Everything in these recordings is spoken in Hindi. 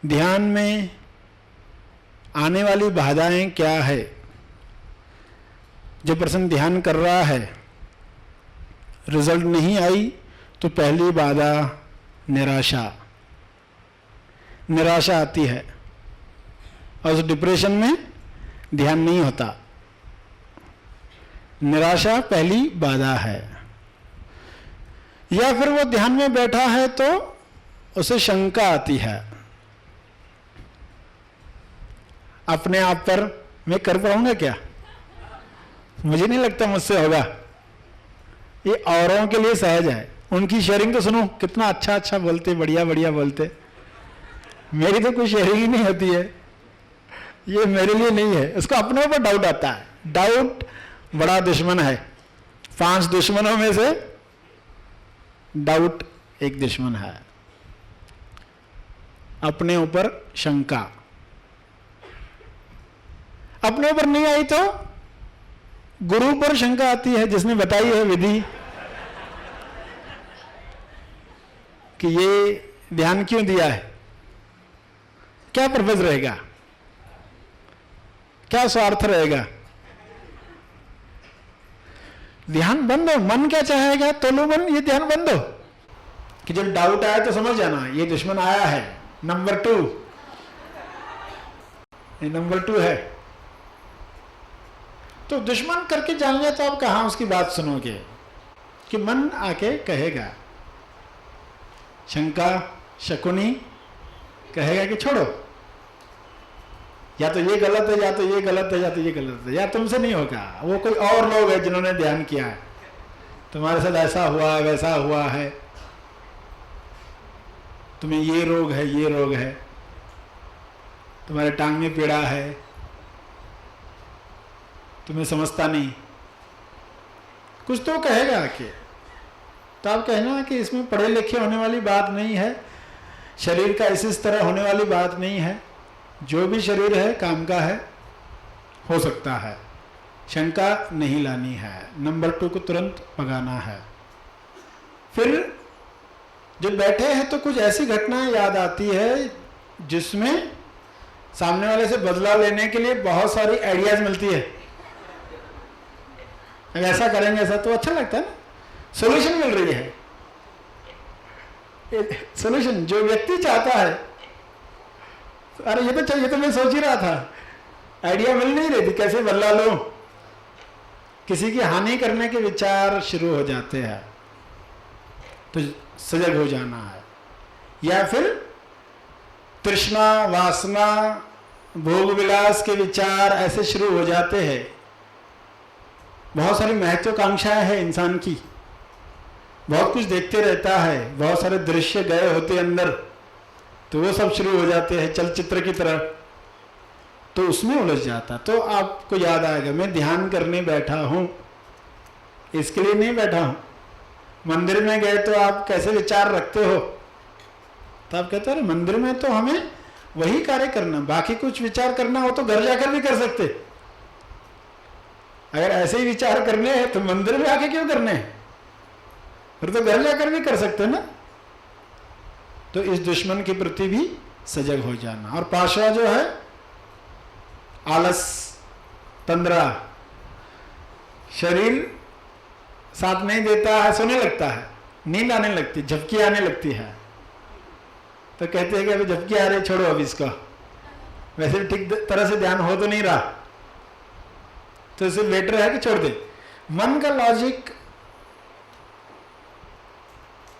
ध्यान में आने वाली बाधाएं क्या है? जो पर्सन ध्यान कर रहा है, रिजल्ट नहीं आई तो पहली बाधा निराशा। निराशा आती है और उस डिप्रेशन में ध्यान नहीं होता। निराशा पहली बाधा है। या फिर वो ध्यान में बैठा है तो उसे शंका आती है अपने आप पर, मैं कर पाऊंगा क्या? मुझे नहीं लगता मुझसे होगा। ये औरों के लिए सहज है, उनकी शेयरिंग तो सुनो, कितना अच्छा अच्छा बोलते, बढ़िया बढ़िया बोलते। मेरी तो कोई शेयरिंग ही नहीं होती है, ये मेरे लिए नहीं है। उसको अपने ऊपर डाउट आता है। डाउट बड़ा दुश्मन है। 5 दुश्मनों में से डाउट एक दुश्मन है। अपने ऊपर शंका, अपने ऊपर नहीं आई तो गुरु पर शंका आती है, जिसने बताई है विधि कि ये ध्यान क्यों दिया है, क्या पर्पज रहेगा, क्या स्वार्थ रहेगा। ध्यान बंद हो, मन क्या चाहेगा तो लो मन, ये ध्यान बंद हो। कि जब डाउट आया तो समझ जाना ये दुश्मन आया है। नंबर 2, ये नंबर 2 है। तो दुश्मन करके जान लिया तो आप कहां उसकी बात सुनोगे? कि मन आके कहेगा, शंका शकुनी कहेगा कि छोड़ो, या तो ये गलत है, या तो ये गलत है, या तो ये गलत है, या तुमसे नहीं होगा। वो कोई और लोग हैं जिन्होंने ध्यान किया है, तुम्हारे साथ ऐसा हुआ है, वैसा हुआ है, तुम्हें ये रोग है, ये रोग है, तुम्हारे टांग में पीड़ा है, तुम्हें समझता नहीं, कुछ तो कहेगा आके। तो आप कहना कि इसमें पढ़े लिखे होने वाली बात नहीं है, शरीर का इस तरह होने वाली बात नहीं है। जो भी शरीर है काम का है, हो सकता है, शंका नहीं लानी है। नंबर 2 को तुरंत भगाना है। फिर जब बैठे हैं तो कुछ ऐसी घटनाएं याद आती है जिसमें सामने वाले से बदला लेने के लिए बहुत सारी आइडियाज मिलती है। ऐसा करेंगे, ऐसा तो अच्छा लगता है ना, सॉल्यूशन मिल रही है। सॉल्यूशन जो व्यक्ति चाहता है, अरे ये तो चाहिए, ये तो मैं सोच ही रहा था, आइडिया मिल नहीं रही थी कैसे बदला लो। किसी की हानि करने के विचार शुरू हो जाते हैं तो सजग हो जाना है। या फिर तृष्णा, वासना, भोग विलास के विचार ऐसे शुरू हो जाते हैं। बहुत सारी महत्वाकांक्षाएं हैं इंसान की, बहुत कुछ देखते रहता है, बहुत सारे दृश्य गए होते अंदर, तो वो सब शुरू हो जाते हैं चलचित्र की तरह, तो उसमें उलझ जाता। तो आपको याद आएगा मैं ध्यान करने बैठा हूं, इसके लिए नहीं बैठा हूं। मंदिर में गए तो आप कैसे विचार रखते हो? तो आप कहते हो मंदिर में तो हमें वही कार्य करना, बाकी कुछ विचार करना हो तो घर जाकर भी कर सकते। अगर ऐसे ही विचार करने हैं तो मंदिर में आके क्यों करने हैं? फिर तो घर जाकर भी कर सकते ना। तो इस दुश्मन के प्रति भी सजग हो जाना। और 5वां जो है आलस, तंद्रा, शरीर साथ नहीं देता है, सोने लगता है, नींद आने लगती, झपकी आने लगती है, तो कहते हैं कि अभी झपकी आ रही, छोड़ो अभी इसका, वैसे भी ठीक तरह से ध्यान हो तो नहीं रहा, तो इसे बेटर है कि छोड़ दे। मन का लॉजिक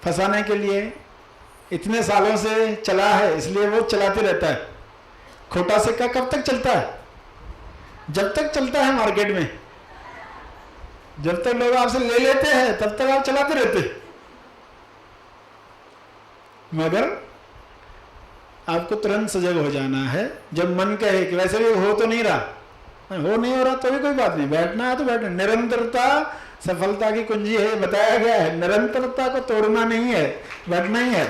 फंसाने के लिए इतने सालों से चला है, इसलिए वो चलाते रहता है। खोटा सिक्का कब तक चलता है? जब तक चलता है मार्केट में, जब तक लोग आपसे ले लेते हैं तब तक आप चलाते रहते। मगर आपको तुरंत सजग हो जाना है जब मन कहे कि वैसे भी हो तो नहीं रहा, हो नहीं हो रहा तो भी कोई बात नहीं, बैठना है तो बैठना। निरंतरता सफलता की कुंजी है, बताया गया है। निरंतरता को तोड़ना नहीं है, बैठना ही है।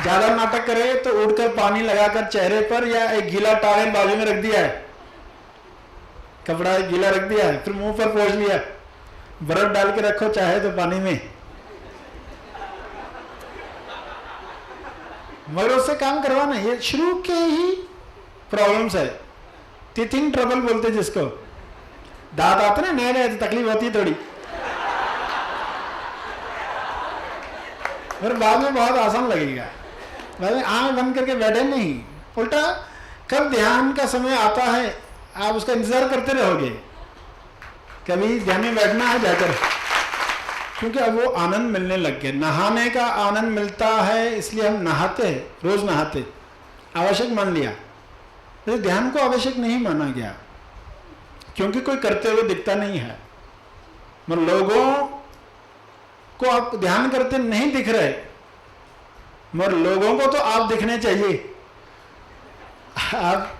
ज्यादा नाटक करे तो उठकर पानी लगाकर चेहरे पर, या एक गीला टॉवेल बाजू में रख दिया है, कपड़ा गीला रख दिया है, फिर मुंह पर पोंछ लिया, बर्फ डाल के रखो चाहे तो पानी में, मगर उससे काम करवाना, ये शुरू के ही प्रॉब्लम्स है। टीथिंग ट्रबल बोलते जिसको, दांत आते ना नए नए तो तकलीफ होती है थोड़ी, फिर बाद में बहुत आसान लगेगा। बाद में आंख बंद करके बैठे नहीं, उल्टा कब ध्यान का समय आता है आप उसका इंतजार करते रहोगे, कभी ध्यान में बैठना है जाकर, क्योंकि अब वो आनंद मिलने लग गया। नहाने का आनंद मिलता है इसलिए हम नहाते हैं, रोज नहाते, आवश्यक मान लिया। तो ध्यान को आवश्यक नहीं माना गया, क्योंकि कोई करते हुए दिखता नहीं है। मतलब लोगों को आप ध्यान करते नहीं दिख रहे, मगर लोगों को तो आप दिखने चाहिए। आप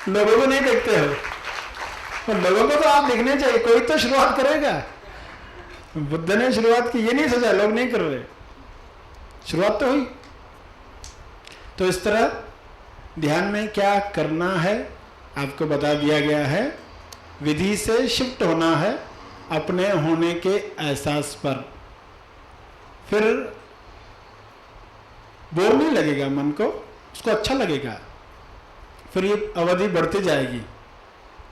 लोगों को नहीं देखते हो, तो लोगों को तो आप दिखने चाहिए, कोई तो शुरुआत करेगा। बुद्ध ने शुरुआत की, ये नहीं सोचा लोग नहीं कर रहे, शुरुआत तो हुई। तो इस तरह ध्यान में क्या करना है आपको बता दिया गया है। विधि से शिफ्ट होना है अपने होने के एहसास पर, फिर बोर नहीं लगेगा मन को, उसको अच्छा लगेगा, फिर ये अवधि बढ़ती जाएगी।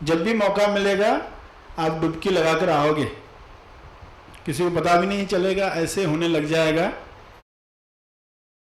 जब भी मौका मिलेगा आप डुबकी लगाकर आओगे, किसी को पता भी नहीं चलेगा, ऐसे होने लग जाएगा